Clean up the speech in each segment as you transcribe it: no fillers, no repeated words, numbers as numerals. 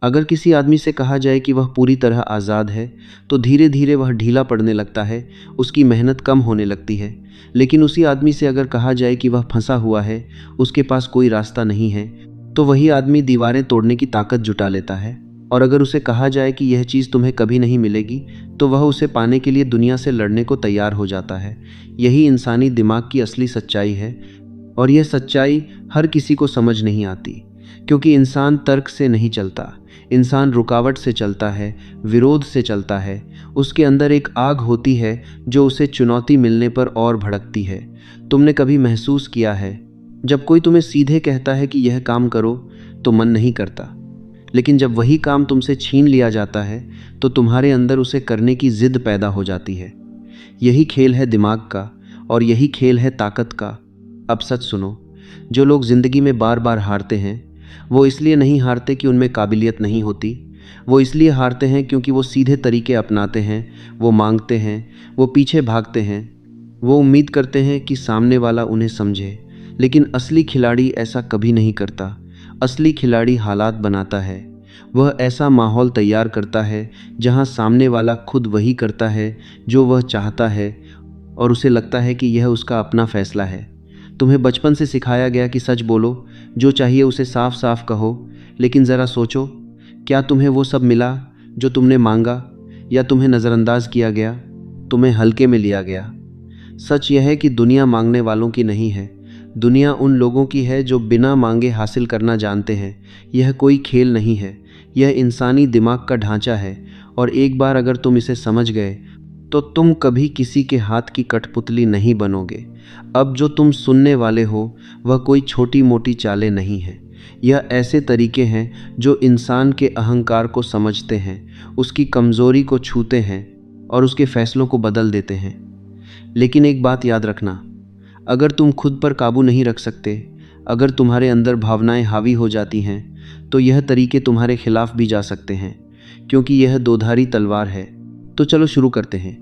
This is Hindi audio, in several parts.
अगर किसी आदमी से कहा जाए कि वह पूरी तरह आज़ाद है, तो धीरे धीरे वह ढीला पड़ने लगता है, उसकी मेहनत कम होने लगती है। लेकिन उसी आदमी से अगर कहा जाए कि वह फंसा हुआ है, उसके पास कोई रास्ता नहीं है, तो वही आदमी दीवारें तोड़ने की ताकत जुटा लेता है। और अगर उसे कहा जाए कि यह चीज़ तुम्हें कभी नहीं मिलेगी, तो वह उसे पाने के लिए दुनिया से लड़ने को तैयार हो जाता है। यही इंसानी दिमाग की असली सच्चाई है, और यह सच्चाई हर किसी को समझ नहीं आती, क्योंकि इंसान तर्क से नहीं चलता। इंसान रुकावट से चलता है, विरोध से चलता है। उसके अंदर एक आग होती है जो उसे चुनौती मिलने पर और भड़कती है। तुमने कभी महसूस किया है, जब कोई तुम्हें सीधे कहता है कि यह काम करो, तो मन नहीं करता, लेकिन जब वही काम तुमसे छीन लिया जाता है, तो तुम्हारे अंदर उसे करने की जिद पैदा हो जाती है। यही खेल है दिमाग का, और यही खेल है ताकत का। अब सच सुनो, जो लोग ज़िंदगी में बार बार हारते हैं, वो इसलिए नहीं हारते कि उनमें काबिलियत नहीं होती। वो इसलिए हारते हैं क्योंकि वो सीधे तरीके अपनाते हैं, वो मांगते हैं, वो पीछे भागते हैं, वो उम्मीद करते हैं कि सामने वाला उन्हें समझे। लेकिन असली खिलाड़ी ऐसा कभी नहीं करता। असली खिलाड़ी हालात बनाता है। वह ऐसा माहौल तैयार करता है जहां सामने वाला खुद वही करता है जो वह चाहता है, और उसे लगता है कि यह उसका अपना फैसला है। तुम्हें बचपन से सिखाया गया कि सच बोलो, जो चाहिए उसे साफ साफ कहो। लेकिन ज़रा सोचो, क्या तुम्हें वो सब मिला जो तुमने मांगा, या तुम्हें नज़रअंदाज किया गया, तुम्हें हल्के में लिया गया? सच यह है कि दुनिया मांगने वालों की नहीं है। दुनिया उन लोगों की है जो बिना मांगे हासिल करना जानते हैं। यह कोई खेल नहीं है, यह इंसानी दिमाग का ढांचा है। और एक बार अगर तुम इसे समझ गए, तो तुम कभी किसी के हाथ की कठपुतली नहीं बनोगे। अब जो तुम सुनने वाले हो, वह कोई छोटी मोटी चालें नहीं हैं। यह ऐसे तरीके हैं जो इंसान के अहंकार को समझते हैं, उसकी कमज़ोरी को छूते हैं, और उसके फैसलों को बदल देते हैं। लेकिन एक बात याद रखना, अगर तुम खुद पर काबू नहीं रख सकते, अगर तुम्हारे अंदर भावनाएं हावी हो जाती हैं, तो यह तरीके तुम्हारे खिलाफ भी जा सकते हैं, क्योंकि यह दोधारी तलवार है। तो चलो शुरू करते हैं।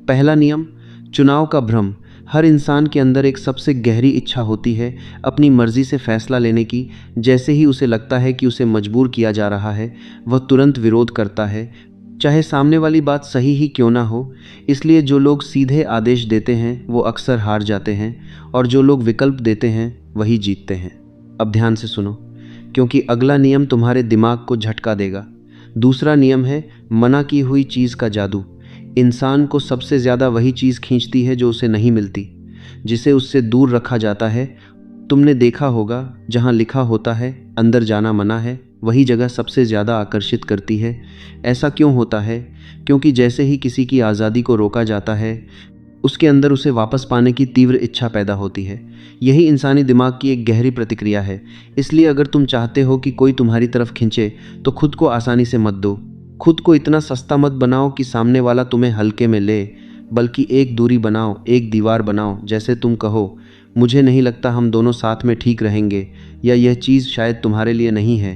पहला नियम, चुनाव का भ्रम। हर इंसान के अंदर एक सबसे गहरी इच्छा होती है अपनी मर्जी से फैसला लेने की। जैसे ही उसे लगता है कि उसे मजबूर किया जा रहा है, वह तुरंत विरोध करता है, चाहे सामने वाली बात सही ही क्यों ना हो। इसलिए जो लोग सीधे आदेश देते हैं वो अक्सर हार जाते हैं, और जो लोग विकल्प देते हैं वही जीतते हैं। अब ध्यान से सुनो, क्योंकि अगला नियम तुम्हारे दिमाग को झटका देगा। दूसरा नियम है मना की हुई चीज़ का जादू। इंसान को सबसे ज़्यादा वही चीज़ खींचती है जो उसे नहीं मिलती, जिसे उससे दूर रखा जाता है। तुमने देखा होगा, जहाँ लिखा होता है अंदर जाना मना है, वही जगह सबसे ज़्यादा आकर्षित करती है। ऐसा क्यों होता है? क्योंकि जैसे ही किसी की आज़ादी को रोका जाता है, उसके अंदर उसे वापस पाने की तीव्र इच्छा पैदा होती है। यही इंसानी दिमाग की एक गहरी प्रतिक्रिया है। इसलिए अगर तुम चाहते हो कि कोई तुम्हारी तरफ खींचे, तो खुद को आसानी से मत दो। खुद को इतना सस्ता मत बनाओ कि सामने वाला तुम्हें हल्के में ले, बल्कि एक दूरी बनाओ, एक दीवार बनाओ। जैसे तुम कहो, मुझे नहीं लगता हम दोनों साथ में ठीक रहेंगे, या यह चीज़ शायद तुम्हारे लिए नहीं है।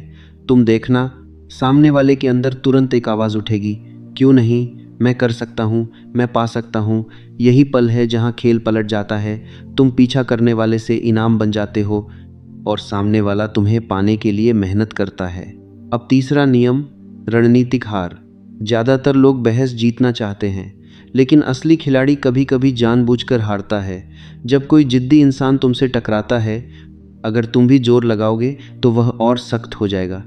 तुम देखना, सामने वाले के अंदर तुरंत एक आवाज़ उठेगी, क्यों नहीं, मैं कर सकता हूँ, मैं पा सकता हूँ। यही पल है जहाँ खेल पलट जाता है। तुम पीछा करने वाले से इनाम बन जाते हो, और सामने वाला तुम्हें पाने के लिए मेहनत करता है। अब तीसरा नियम, रणनीतिक हार। ज़्यादातर लोग बहस जीतना चाहते हैं, लेकिन असली खिलाड़ी कभी कभी जानबूझकर हारता है। जब कोई जिद्दी इंसान तुमसे टकराता है, अगर तुम भी जोर लगाओगे तो वह और सख्त हो जाएगा।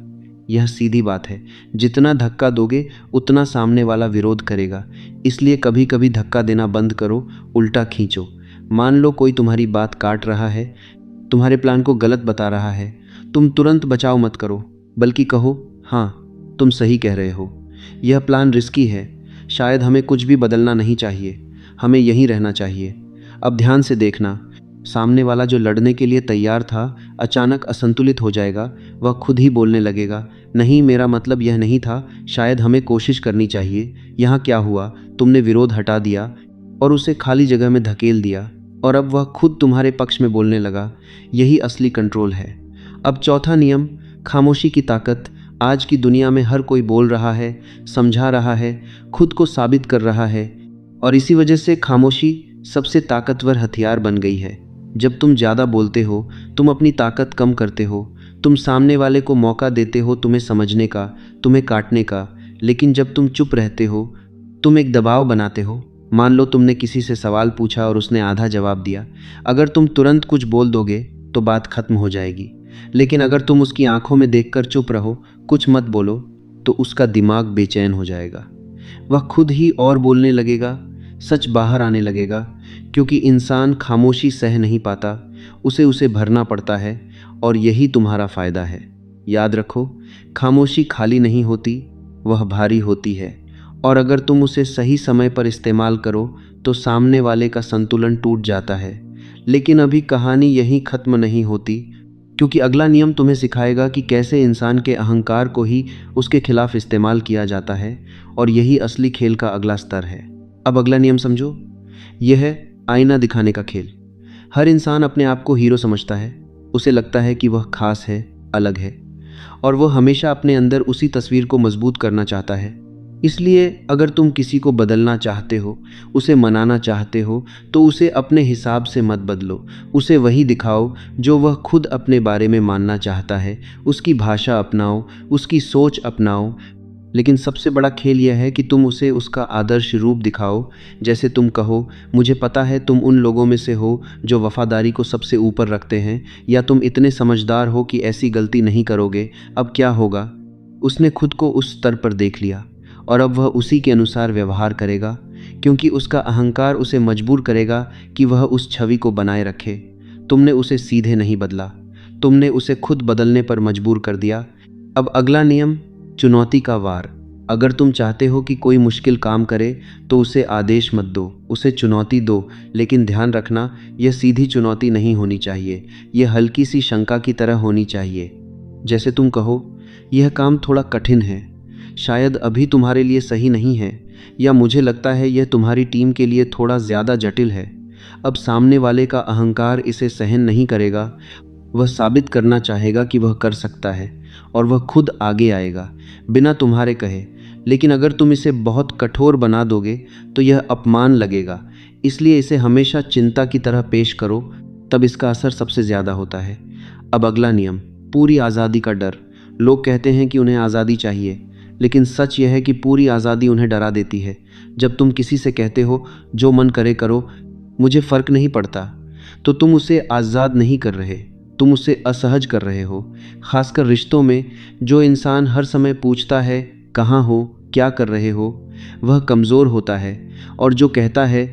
यह सीधी बात है, जितना धक्का दोगे उतना सामने वाला विरोध करेगा। इसलिए कभी कभी धक्का देना बंद करो, उल्टा खींचो। मान लो कोई तुम्हारी बात काट रहा है, तुम्हारे प्लान को गलत बता रहा है, तुम तुरंत बचाव मत करो, बल्कि कहो, हाँ तुम सही कह रहे हो, यह प्लान रिस्की है, शायद हमें कुछ भी बदलना नहीं चाहिए, हमें यहीं रहना चाहिए। अब ध्यान से देखना, सामने वाला जो लड़ने के लिए तैयार था, अचानक असंतुलित हो जाएगा। वह खुद ही बोलने लगेगा, नहीं मेरा मतलब यह नहीं था, शायद हमें कोशिश करनी चाहिए। यहाँ क्या हुआ, तुमने विरोध हटा दिया और उसे खाली जगह में धकेल दिया, और अब वह खुद तुम्हारे पक्ष में बोलने लगा। यही असली कंट्रोल है। अब चौथा नियम, खामोशी की ताकत। आज की दुनिया में हर कोई बोल रहा है, समझा रहा है, खुद को साबित कर रहा है, और इसी वजह से खामोशी सबसे ताकतवर हथियार बन गई है। जब तुम ज़्यादा बोलते हो, तुम अपनी ताकत कम करते हो, तुम सामने वाले को मौका देते हो तुम्हें समझने का, तुम्हें काटने का, लेकिन जब तुम चुप रहते हो तुम एक दबाव बनाते हो। मान लो तुमने किसी से सवाल पूछा और उसने आधा जवाब दिया। अगर तुम तुरंत कुछ बोल दोगे तो बात खत्म हो जाएगी, लेकिन अगर तुम उसकी आंखों में देखकर चुप रहो, कुछ मत बोलो, तो उसका दिमाग बेचैन हो जाएगा। वह खुद ही और बोलने लगेगा, सच बाहर आने लगेगा, क्योंकि इंसान खामोशी सह नहीं पाता, उसे भरना पड़ता है। और यही तुम्हारा फ़ायदा है। याद रखो, खामोशी खाली नहीं होती, वह भारी होती है। और अगर तुम उसे सही समय पर इस्तेमाल करो तो सामने वाले का संतुलन टूट जाता है। लेकिन अभी कहानी यहीं ख़त्म नहीं होती, क्योंकि अगला नियम तुम्हें सिखाएगा कि कैसे इंसान के अहंकार को ही उसके खिलाफ इस्तेमाल किया जाता है, और यही असली खेल का अगला स्तर है। अब अगला नियम समझो, यह है आईना दिखाने का खेल। हर इंसान अपने आप को हीरो समझता है। उसे लगता है कि वह खास है, अलग है, और वह हमेशा अपने अंदर उसी तस्वीर को मजबूत करना चाहता है। इसलिए अगर तुम किसी को बदलना चाहते हो, उसे मनाना चाहते हो, तो उसे अपने हिसाब से मत बदलो। उसे वही दिखाओ जो वह खुद अपने बारे में मानना चाहता है। उसकी भाषा अपनाओ, उसकी सोच अपनाओ। लेकिन सबसे बड़ा खेल यह है कि तुम उसे उसका आदर्श रूप दिखाओ। जैसे तुम कहो, मुझे पता है तुम उन लोगों में से हो जो वफादारी को सबसे ऊपर रखते हैं, या तुम इतने समझदार हो कि ऐसी गलती नहीं करोगे। अब क्या होगा? उसने खुद को उस स्तर पर देख लिया, और अब वह उसी के अनुसार व्यवहार करेगा, क्योंकि उसका अहंकार उसे मजबूर करेगा कि वह उस छवि को बनाए रखे। तुमने उसे सीधे नहीं बदला, तुमने उसे खुद बदलने पर मजबूर कर दिया। अब अगला नियम, चुनौती का वार। अगर तुम चाहते हो कि कोई मुश्किल काम करे तो उसे आदेश मत दो, उसे चुनौती दो। लेकिन ध्यान रखना, यह सीधी चुनौती नहीं होनी चाहिए, यह हल्की सी शंका की तरह होनी चाहिए। जैसे तुम कहो, यह काम थोड़ा कठिन है, शायद अभी तुम्हारे लिए सही नहीं है, या मुझे लगता है यह तुम्हारी टीम के लिए थोड़ा ज़्यादा जटिल है। अब सामने वाले का अहंकार इसे सहन नहीं करेगा। वह साबित करना चाहेगा कि वह कर सकता है, और वह खुद आगे आएगा बिना तुम्हारे कहे। लेकिन अगर तुम इसे बहुत कठोर बना दोगे तो यह अपमान लगेगा। इसलिए इसे हमेशा चिंता की तरह पेश करो, तब इसका असर सबसे ज़्यादा होता है। अब अगला नियम, पूरी आज़ादी का डर। लोग कहते हैं कि उन्हें आज़ादी चाहिए, लेकिन सच यह है कि पूरी आज़ादी उन्हें डरा देती है। जब तुम किसी से कहते हो, जो मन करे करो, मुझे फ़र्क नहीं पड़ता, तो तुम उसे आज़ाद नहीं कर रहे, तुम उसे असहज कर रहे हो। खासकर रिश्तों में, जो इंसान हर समय पूछता है कहाँ हो, क्या कर रहे हो, वह कमज़ोर होता है। और जो कहता है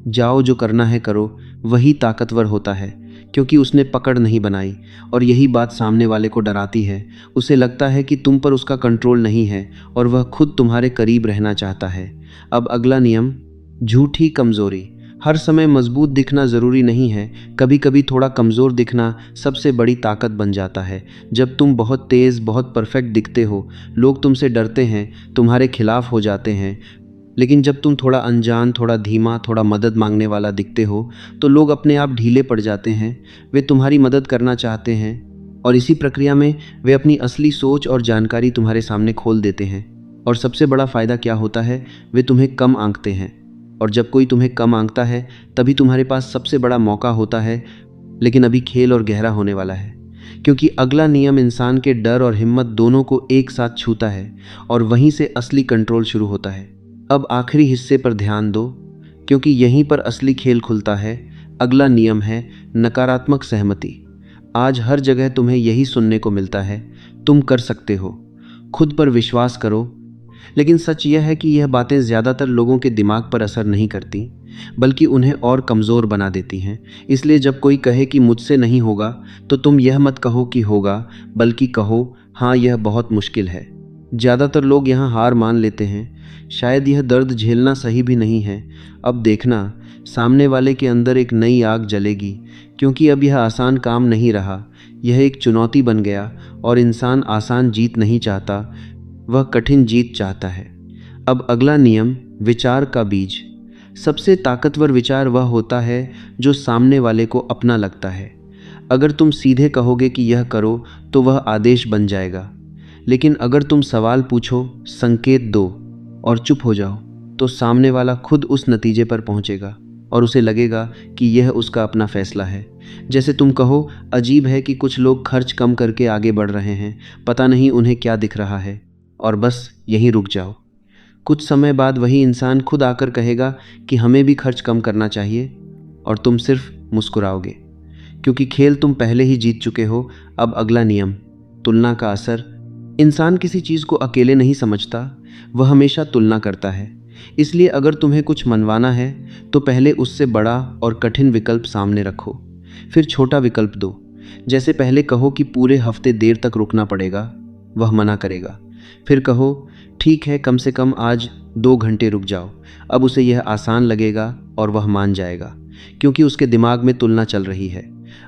जाओ जो करना है करो, वही ताकतवर होता है, क्योंकि उसने पकड़ नहीं बनाई। और यही बात सामने वाले को डराती है। उसे लगता है कि तुम पर उसका कंट्रोल नहीं है, और वह खुद तुम्हारे करीब रहना चाहता है। अब अगला नियम, झूठी कमज़ोरी। हर समय मजबूत दिखना ज़रूरी नहीं है, कभी कभी थोड़ा कमज़ोर दिखना सबसे बड़ी ताकत बन जाता है। जब तुम बहुत तेज़, बहुत परफेक्ट दिखते हो, लोग तुमसे डरते हैं, तुम्हारे खिलाफ हो जाते हैं। लेकिन जब तुम थोड़ा अनजान, थोड़ा धीमा, थोड़ा मदद मांगने वाला दिखते हो, तो लोग अपने आप ढीले पड़ जाते हैं। वे तुम्हारी मदद करना चाहते हैं, और इसी प्रक्रिया में वे अपनी असली सोच और जानकारी तुम्हारे सामने खोल देते हैं। और सबसे बड़ा फ़ायदा क्या होता है? वे तुम्हें कम आंकते हैं, और जब कोई तुम्हें कम आंकता है तभी तुम्हारे पास सबसे बड़ा मौका होता है। लेकिन अभी खेल और गहरा होने वाला है, क्योंकि अगला नियम इंसान के डर और हिम्मत दोनों को एक साथ छूता है, और वहीं से असली कंट्रोल शुरू होता है। अब आखिरी हिस्से पर ध्यान दो, क्योंकि यहीं पर असली खेल खुलता है। अगला नियम है नकारात्मक सहमति। आज हर जगह तुम्हें यही सुनने को मिलता है, तुम कर सकते हो, खुद पर विश्वास करो। लेकिन सच यह है कि यह बातें ज़्यादातर लोगों के दिमाग पर असर नहीं करती, बल्कि उन्हें और कमज़ोर बना देती हैं। इसलिए जब कोई कहे कि मुझसे नहीं होगा, तो तुम यह मत कहो कि होगा, बल्कि कहो हाँ यह बहुत मुश्किल है। ज़्यादातर लोग यहाँ हार मान लेते हैं। शायद यह दर्द झेलना सही भी नहीं है। अब देखना, सामने वाले के अंदर एक नई आग जलेगी, क्योंकि अब यह आसान काम नहीं रहा, यह एक चुनौती बन गया। और इंसान आसान जीत नहीं चाहता, वह कठिन जीत चाहता है। अब अगला नियम, विचार का बीज। सबसे ताकतवर विचार वह होता है जो सामने वाले को अपना लगता है। अगर तुम सीधे कहोगे कि यह करो, तो वह आदेश बन जाएगा। लेकिन अगर तुम सवाल पूछो, संकेत दो और चुप हो जाओ, तो सामने वाला खुद उस नतीजे पर पहुंचेगा। और उसे लगेगा कि यह उसका अपना फैसला है। जैसे तुम कहो, अजीब है कि कुछ लोग खर्च कम करके आगे बढ़ रहे हैं, पता नहीं उन्हें क्या दिख रहा है, और बस यहीं रुक जाओ। कुछ समय बाद वही इंसान खुद आकर कहेगा कि हमें भी खर्च कम करना चाहिए, और तुम सिर्फ मुस्कुराओगे, क्योंकि खेल तुम पहले ही जीत चुके हो। अब अगला नियम, तुलना का असर। इंसान किसी चीज़ को अकेले नहीं समझता, वह हमेशा तुलना करता है। इसलिए अगर तुम्हें कुछ मनवाना है तो पहले उससे बड़ा और कठिन विकल्प सामने रखो, फिर छोटा विकल्प दो। जैसे पहले कहो कि पूरे हफ्ते देर तक रुकना पड़ेगा, वह मना करेगा। फिर कहो ठीक है, कम से कम आज 2 घंटे रुक जाओ। अब उसे यह आसान लगेगा और वह मान जाएगा, क्योंकि उसके दिमाग में तुलना चल रही है।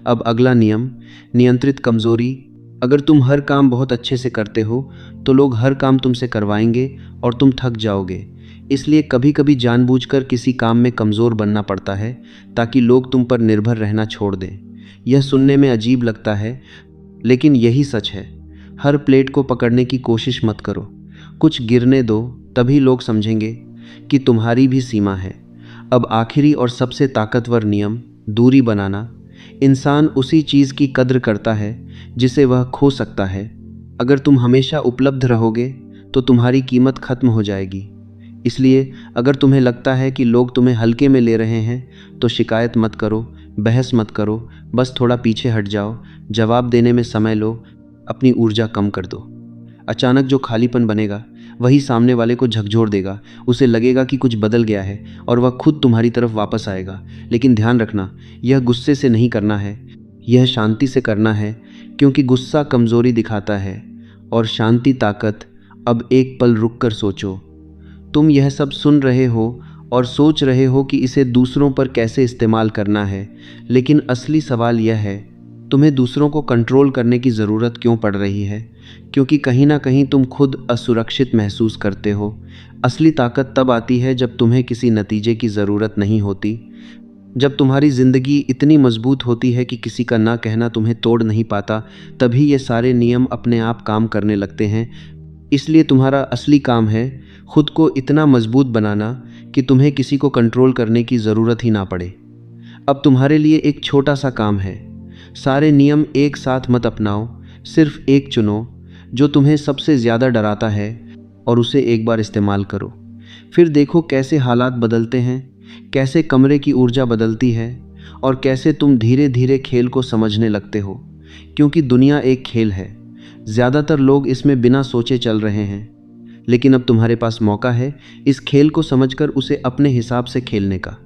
अब अगला नियम, नियंत्रित कमजोरी। अगर तुम हर काम बहुत अच्छे से करते हो तो लोग हर काम तुमसे करवाएंगे और तुम थक जाओगे। इसलिए कभी कभी जानबूझकर किसी काम में कमज़ोर बनना पड़ता है, ताकि लोग तुम पर निर्भर रहना छोड़ दें। यह सुनने में अजीब लगता है, लेकिन यही सच है। हर प्लेट को पकड़ने की कोशिश मत करो, कुछ गिरने दो, तभी लोग समझेंगे कि तुम्हारी भी सीमा है। अब आखिरी और सबसे ताकतवर नियम, दूरी बनाना। इंसान उसी चीज़ की कद्र करता है जिसे वह खो सकता है। अगर तुम हमेशा उपलब्ध रहोगे तो तुम्हारी कीमत खत्म हो जाएगी। इसलिए अगर तुम्हें लगता है कि लोग तुम्हें हल्के में ले रहे हैं तो शिकायत मत करो, बहस मत करो, बस थोड़ा पीछे हट जाओ, जवाब देने में समय लो, अपनी ऊर्जा कम कर दो। अचानक जो खालीपन बनेगा वही सामने वाले को झकझोर देगा। उसे लगेगा कि कुछ बदल गया है और वह खुद तुम्हारी तरफ वापस आएगा। लेकिन ध्यान रखना, यह गुस्से से नहीं करना है, यह शांति से करना है, क्योंकि गुस्सा कमज़ोरी दिखाता है और शांति ताकत। अब एक पल रुक कर सोचो, तुम यह सब सुन रहे हो और सोच रहे हो कि इसे दूसरों पर कैसे इस्तेमाल करना है, लेकिन असली सवाल यह है, तुम्हें दूसरों को कंट्रोल करने की ज़रूरत क्यों पड़ रही है? क्योंकि कहीं ना कहीं तुम खुद असुरक्षित महसूस करते हो। असली ताकत तब आती है जब तुम्हें किसी नतीजे की ज़रूरत नहीं होती, जब तुम्हारी ज़िंदगी इतनी मजबूत होती है कि किसी का ना कहना तुम्हें तोड़ नहीं पाता। तभी ये सारे नियम अपने आप काम करने लगते हैं। इसलिए तुम्हारा असली काम है खुद को इतना मजबूत बनाना कि तुम्हें किसी को कंट्रोल करने की ज़रूरत ही ना पड़े। अब तुम्हारे लिए एक छोटा सा काम है, सारे नियम एक साथ मत अपनाओ, सिर्फ एक चुनो जो तुम्हें सबसे ज़्यादा डराता है और उसे एक बार इस्तेमाल करो। फिर देखो कैसे हालात बदलते हैं, कैसे कमरे की ऊर्जा बदलती है और कैसे तुम धीरे धीरे खेल को समझने लगते हो। क्योंकि दुनिया एक खेल है, ज़्यादातर लोग इसमें बिना सोचे चल रहे हैं, लेकिन अब तुम्हारे पास मौका है इस खेल को समझकर उसे अपने हिसाब से खेलने का।